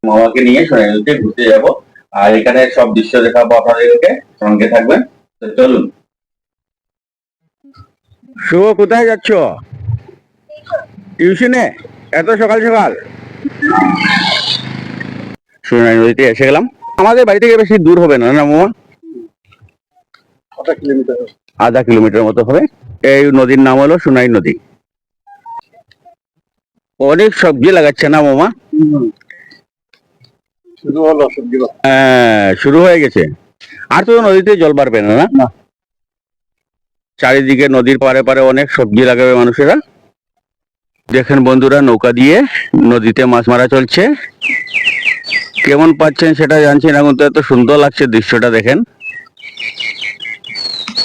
মামাকে নিয়ে সোনাই নদীতে ঘুরতে যাব, আর এখানে সব দৃশ্য দেখাবো আপনাদেরকে, সঙ্গে থাকবেন। তো চলুন। শুভ, কোথায় যাচ্ছ? টিউশনে? এত সকাল সকাল? সোনাই নদীতে এসে গেলাম। আমাদের বাড়ি থেকে বেশি দূর হবে না, না মামা? আধা কিলোমিটার মতো হবে। এই নদীর নাম হলো সোনাই নদী। অনেক সবজি লাগাচ্ছে না মামা? হ্যাঁ, শুরু হয়ে গেছে। আর তো নদীতে জল বাড়বে না, না? চারিদিকে নদীর পারে পারে অনেক সবজি লাগাবে মানুষেরা। দেখেন বন্ধুরা, নৌকা দিয়ে নদীতে মাছ মারা চলছে। কেমন পাচ্ছেন সেটা জানছি না, কিন্তু এত সুন্দর লাগছে দৃশ্যটা, দেখেন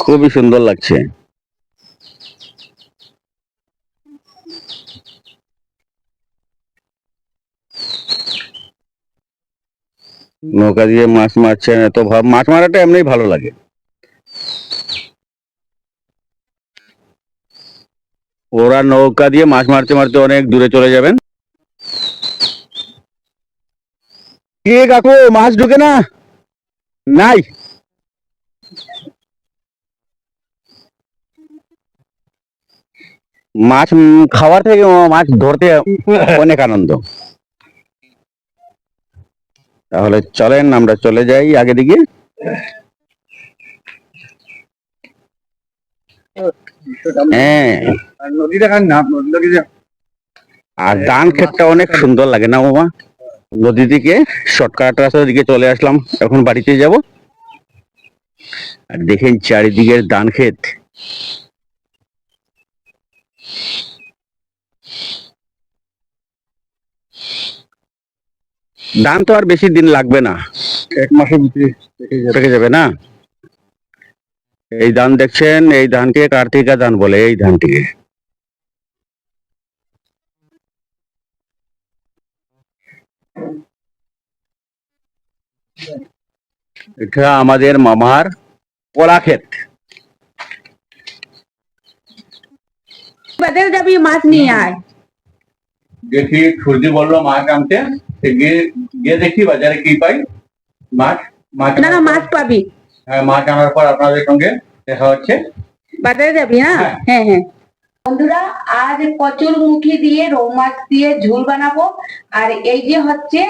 খুবই সুন্দর লাগছে। নৌকা দিয়ে মাছ মারছেন, এত মাছ মারাটা এমনি ভালো লাগে। ওরা নৌকা দিয়ে মাছ মারতে মারতে অনেক দূরে চলে যাবেন। কে কাকু, মাছ ঢুকে না? নাই। মাছ খাওয়ার থেকে মাছ ধরতে অনেক আনন্দ। তাহলে চলেন আমরা চলে যাই আগে দিকে। হ্যাঁ, আর ধান ক্ষেতটা অনেক সুন্দর লাগে না মামা? নদী থেকে শর্টকাট রাস্তার দিকে চলে আসলাম, এখন বাড়িতে যাব। আর দেখেন চারিদিকের ধান ক্ষেত। ধান তো আর বেশি দিন লাগবে না, 1 মাসের ভিতরে পেকে যাবে না? এই ধান দেখছেন, এই ধানকে কার্তিকা ধান বলে, এই ধানটিকে। এটা আমাদের মামার কলা ক্ষেত। বাজারে যাবি, মাছ নিয়ে আয়। দেখি সর্দি বললো মাছ আনতে, গিয়ে দেখি বাজারে কি পাই। মাছ না না, মাছ পাবি। হ্যাঁ, মাছ আনার পর আপনাদের সঙ্গে দেখা হচ্ছে। বাজারে যাবি? হ্যাঁ হ্যাঁ। বন্ধুরা, আজ কচুরমুখী দিয়ে রৌ মাছ দিয়ে ঝোল বানাবো। আর এই যে হচ্ছে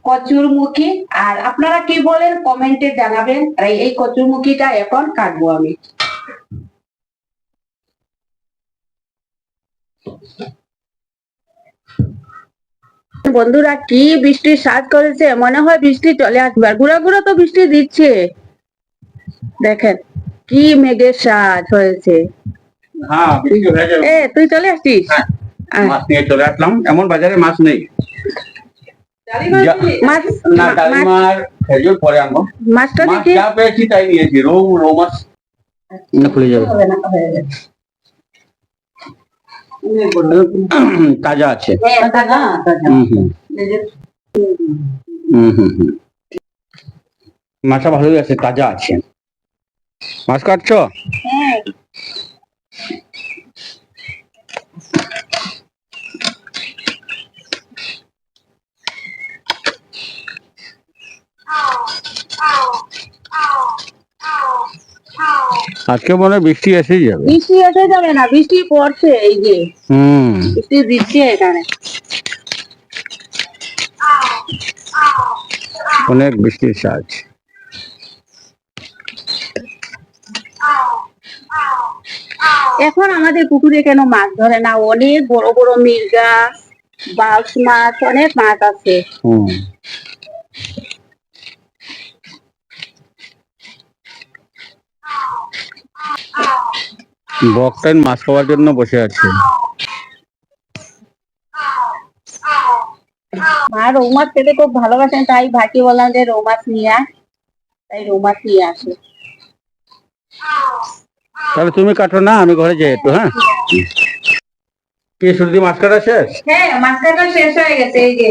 কচুরমুখী, আর আপনারা কি বলেন কমেন্টে জানাবেন। আর এই কচুরমুখীটা এখন কাটবো আমি। বন্ধুরা, কি বৃষ্টির সাজ করেছে, মনে হয় বৃষ্টি চলে আসবে। আর ঘুরে ঘুরে তো বৃষ্টি দিচ্ছে, দেখেন কি মেঘের সাজ হয়েছে। হ্যাঁ, তুই চলে আসছিস? মাছ নিয়ে চলে আসলাম। এমন বাজারে মাছ নেই। পরে আনবো। মাছটা দেখি, যা পেয়েছি তাই নিয়েছি। রৌ মাছ খুলে যাবে, তাজা আছে। মাছটা ভালোই আছে, তাজা আছে। মাছ কাটছো? আজকে মনে হয় বৃষ্টি এসেই যাবে। বৃষ্টি এসে যাবে না, বৃষ্টি পড়ছে, এই যে বৃষ্টি দিচ্ছে এখানে। অনেক বৃষ্টির সাজ। এখন আমাদের পুকুরে কেন মাছ ধরে না? অনেক বড় বড় মির্গা, বাউস মাছ, অনেক মাছ আছে। বকটাইন মাছ খাওয়ার জন্য বসে আছে। মা রৌ মাছ খেতে খুব ভালোবাসেন, তাই ভাইকে বললাম যে রৌ মাছ নিয়ে আস, তাই রৌ মাছ নিয়ে আসে। তাহলে তুমি কাটো না, আমি ঘরে যাই একটু। হ্যাঁ, কি সর্দি, মাছ কাটা শেষ? হ্যাঁ, মাছ কাটা শেষ হয়ে গেছে। এই যে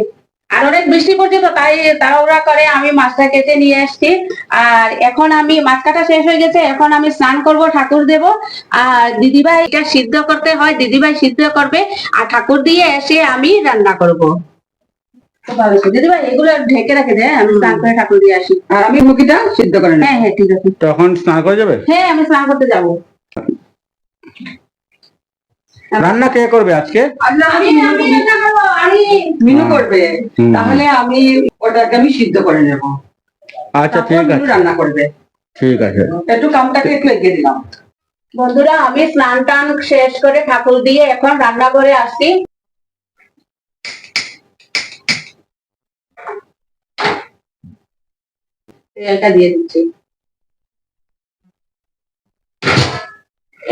আর অনেক বৃষ্টি পড়ছে, তো তাই তাড়াহুড়া করে আমি মাছটা কেটে নিয়ে আসছি। আর এখন আমি মাছ কাটা শেষ হয়ে গেছে, এখন আমি স্নান করব, ঠাকুর দেব। আর দিদিভাই এটা সিদ্ধ করতে হয়, দিদিভাই সিদ্ধ করবে, আর ঠাকুর দিয়ে এসে আমি রান্না করব। দিদি ভাই এগুলো ঢেকে রেখে দে, আমি স্নান করে ঠাকুর দিয়ে আসি। আর আমি মুখিটা সিদ্ধ করে নেব। হ্যাঁ হ্যাঁ ঠিক আছে। তখন স্নান করে যাবে? হ্যাঁ আমি স্নান করতে যাবো। রান্না কে করবে আজকে? আমি রান্না করবো, আমি। মিনু করবে, হুম। তাহলে আমি ওটাকে আমি সিদ্ধ করে নেব। আচ্ছা তারপর ঠিক মিনু আছে, রান্না করবে। ঠিক আছে। একটু কামটাকে একটু এগিয়ে দিলাম। বন্ধুরা আমি স্নান টান শেষ করে ঠাকুর দিয়ে এখন রান্না করে আসি। তেলটা দিয়ে দিচ্ছি।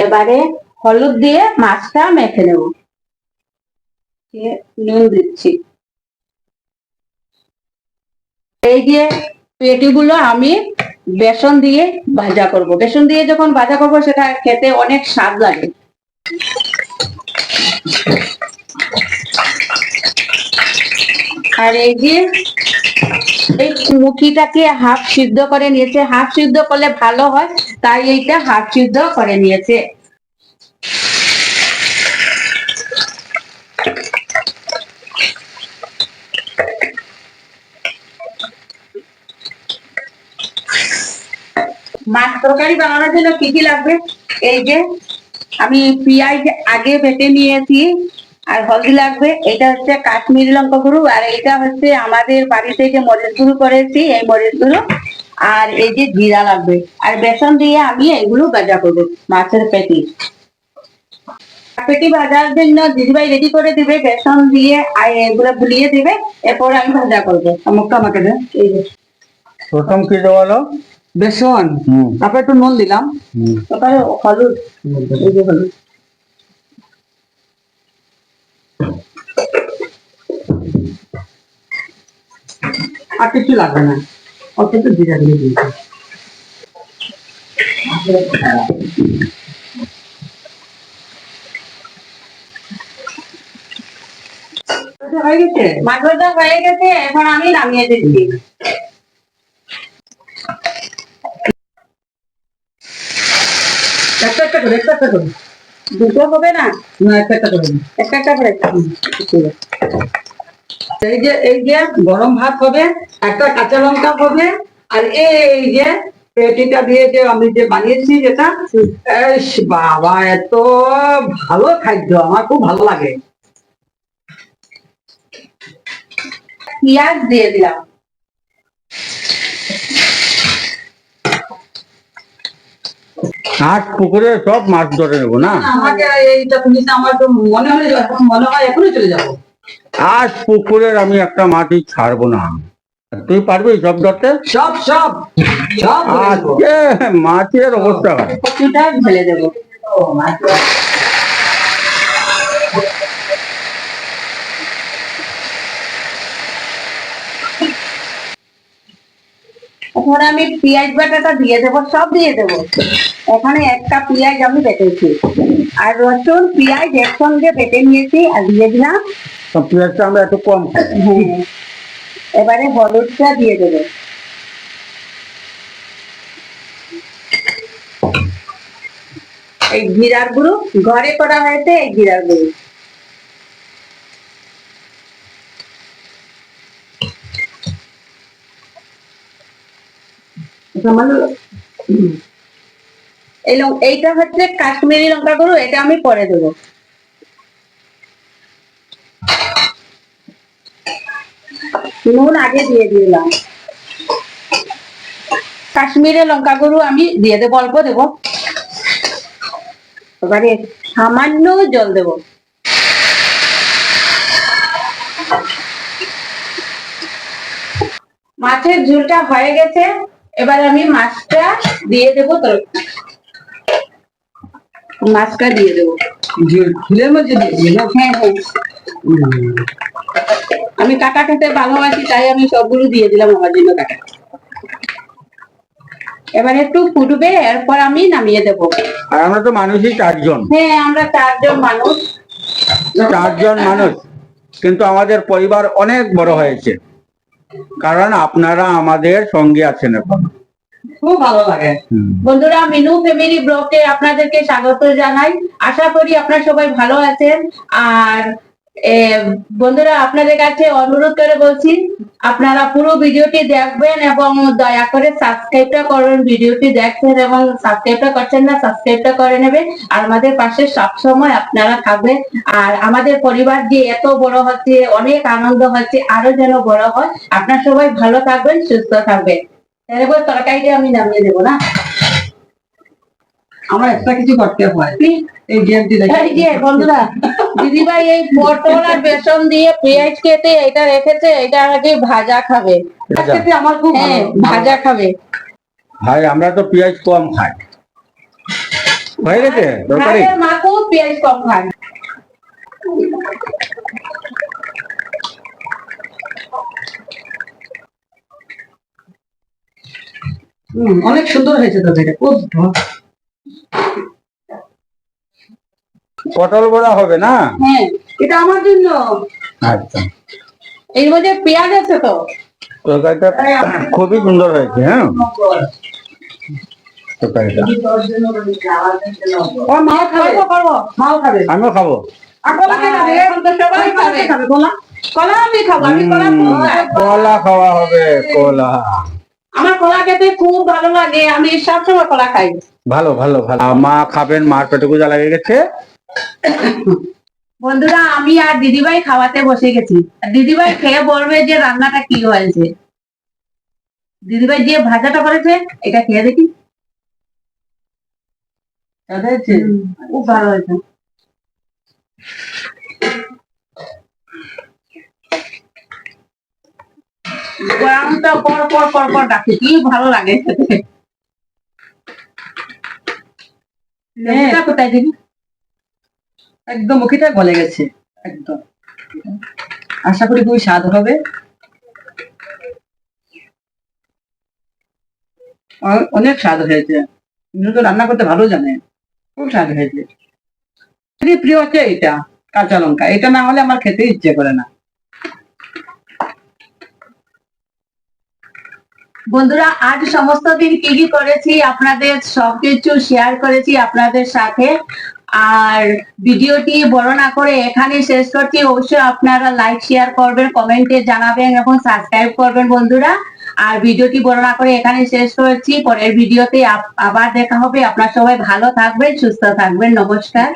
এবারে হলুদ দিয়ে মাছটা মেখে নেব। দিয়ে নুন দিচ্ছি। এই যে পেটিগুলো আমি বেসন দিয়ে ভাজা করব। বেসন দিয়ে যখন ভাজা করব সেটা খেতে অনেক স্বাদ লাগে। আর এই যে এই মুখিটাকে হাফ সিদ্ধ করে নিয়েছে, হাফ সিদ্ধ করলে ভালো হয়, তাই এইটা হাফ সিদ্ধ করে নিয়েছে। মাছ তরকারি বানানোর জন্য কি কি লাগবে, এই যে আমি পেঁয়াজ আগে বেটে নিয়েছি, আর হলদি লাগবে, এটা হচ্ছে কাশ্মীরি লঙ্কা গুঁড়ো, আর এটা হচ্ছে আমাদের বাড়িতে যে মরিচ গুঁড়ো করেছি এই মরিচ গুঁড়ো, আর এই যে জিরা লাগবে। আর বেসন দিয়ে আমি এগুলো ভাজা করবো, মাছের পেটি। পেটি ভাজার জন্য দিদিভাই রেডি করে দিবে, বেসন দিয়ে আর এগুলো ভুলিয়ে দিবে, এরপর আমি ভাজা করবো। মুখটা আমাকে দে। এই যে প্রথম কি দেওয়ালো? বেসন, তারপর একটু নুন দিলাম। তারপরে হলুদ, এই যে হলুদ। আর কিছু লাগবে না, অত একটু জিরা দিয়ে দিয়েছি। হয়ে গেছে। মাছ ভাজা হয়ে গেছে, এখন আমি নামিয়ে দিচ্ছি। একটা একটা করে, একটা একটা করে। দুটো হবে না, না, একটা একটা করে দিন। একটা একটা করে। এই যে গরম ভাত হবে, একটা কাঁচা লঙ্কা হবে, আর এই যে পেটিটা দিয়ে যে আমি যে বানিয়েছি যেটা, ইস বাবা এত ভালো খাদ্য, আমার খুব ভালো লাগে। পেঁয়াজ দিয়ে দিলাম। আজ পুকুরে সব মাছ ধরে নেবো না? আমাকে এইটা তুমি তো আমার তো মনে হয় এখন মনে হয় এখনই চলে যাবো। আজ পুকুরের আমি একটা মাছই ছাড়বো না। তুই পারবি সব ধরতে? সব সব সব ধরে নেবো। আজকে মাছের অবস্থা খারাপ। কচুটা ঢেলে দেবো। এখন আমি পেঁয়াজ বাটাটা দিয়ে দেবো, সব দিয়ে দেবো। এখানে একটা পেঁয়াজ আমি বেটেছি, আর রসুন পেঁয়াজ একসঙ্গে বেটে নিয়েছি আর দিয়ে দিলাম। তো পেঁয়াজটা আমরা একটু কম খাই। হ্যাঁ, এবারে হলুদটা দিয়ে দেবো। এই জিরার গুঁড়ো ঘরে করা হয়েছে, এই জিরার গুঁড়ো। এইটা হচ্ছে কাশ্মীরি লঙ্কা গুঁড়ো, এটা আমি পরে দেবো। নুন আগে দিয়ে দিলাম। কাশ্মীরি লঙ্কা গুঁড়ো আমি দিয়ে দেবো, অল্প দেবো। এবারে সামান্য জল দেব। মাছের ঝোলটা হয়ে গেছে, এবার আমি মাছটা দিয়ে দেবো। তো মাছটা দিয়ে দেবো। ঝুলের মধ্যে দিয়ে দিই না? হ্যাঁ হ্যাঁ, আমি কাটা খেতে ভালোবাসি, তাই আমি সবগুলো দিয়ে দিলাম, আমার জন্য কাটা। এবার একটু ফুটবে, এরপর আমি নামিয়ে দেবো। আর আমরা তো মানুষই চারজন। হ্যাঁ আমরা চারজন মানুষ। চারজন মানুষ, কিন্তু আমাদের পরিবার অনেক বড় হয়েছে, কারণ আপনারা আমাদের সঙ্গে আছেন এখন। খুব ভালো লাগে। বন্ধুরা, মিনু ফ্যামিলি ব্লগে আপনাদেরকে স্বাগত জানাই। আশা করি আপনারা সবাই ভালো আছেন। আর এ, বন্ধুরা আপনাদের কাছে অনুরোধ করে বলছি আপনারা পুরো ভিডিওটি দেখবেন এবং দয়া করে সাবস্ক্রাইবটা করবেন। ভিডিওটি দেখছেন এবং সাবস্ক্রাইবটা করছেন না, সাবস্ক্রাইবটা করে নেবেন আর আমাদের পাশে সবসময় আপনারা থাকবেন। আর আমাদের পরিবার যে এত বড় হচ্ছে, অনেক আনন্দ হচ্ছে, আরো যেন বড় হয়। আপনারা সবাই ভালো থাকবেন, সুস্থ থাকবেন। এরপর তরকারিটা আমি নামিয়ে দেবো না। আমার একটা কিছু করতে হয়, এই গেমটি দেখে। এই যে বন্ধুরা, দিদিভাই এই পটল আর বেসন দিয়ে পেঁয়াজ কেটে এটা রেখেছে, এটা আগে ভাজা খাবে। খেতে আমার খুব ভালো। হ্যাঁ, ভাজা খাবে। ভাই আমরা তো পেঁয়াজ কম খাই। হয়ে গেছে তরকারি? ভাইয়ের মা খুব পেঁয়াজ কম খায়। অনেক সুন্দর হয়েছে তরকারিটা, খুব পটল বড়া হবে না? হ্যাঁ, এটা আমার জন্য। আচ্ছা, এর মধ্যে পেঁয়াজ আছে তো। তরকারিটা খুবই সুন্দর হয়েছে। হ্যাঁ, তরকারিটা ও মা খাবে, করবো। মাও খাবে। আমিও খাবো। আর কলা কে খাবে? এখন তো সবাই খাবে। খাবে কলা? কলা আমি খাবো, আমি কলা খুব খাই। কলা খাওয়া হবে, কলা। আমার কলা খেতে খুব ভালো লাগে, আমি সবসময় কলা খাই। ভালো ভালো ভালো। মা খাবেন, মার পেটে গুজা লেগে গেছে। বন্ধুরা আমি আর দিদিভাই খাওয়াতে বসে গেছি। আর দিদিভাই খেয়ে বলবে যে রান্নাটা কি হয়েছে। দিদিভাই যে ভাজাটা করেছে এটা খেয়ে দেখি। খুব ভালো হয়েছে। গরমটা পর পর পর পর ডাকে, কি ভালো লাগে খেতে। লেবুটা কোথায় দিবি? একদম মুখিটা গলে গেছে একদম। আশা করি খুবই স্বাদ হবে। অনেক স্বাদ হয়েছে। ইনি তো রান্না করতে ভালো জানে, খুব স্বাদ হয়েছে। খুবই প্রিয় হচ্ছে এটা কাঁচা লঙ্কা, এটা না হলে আমার খেতে ইচ্ছে করে না। বন্ধুরা আজ সমস্ত দিন কি কি করেছি আপনাদের সবকিছু শেয়ার করেছি আপনাদের সাথে। আর ভিডিওটি বড় না করে এখানে শেষ করছি। অবশ্যই আপনারা লাইক শেয়ার করবেন, কমেন্টে জানাবেন এবং সাবস্ক্রাইব করবেন বন্ধুরা। আর ভিডিওটি বড় না করে এখানে শেষ করেছি। পরের ভিডিওতে আবার দেখা হবে। আপনারা সবাই ভালো থাকবেন, সুস্থ থাকবেন। নমস্কার।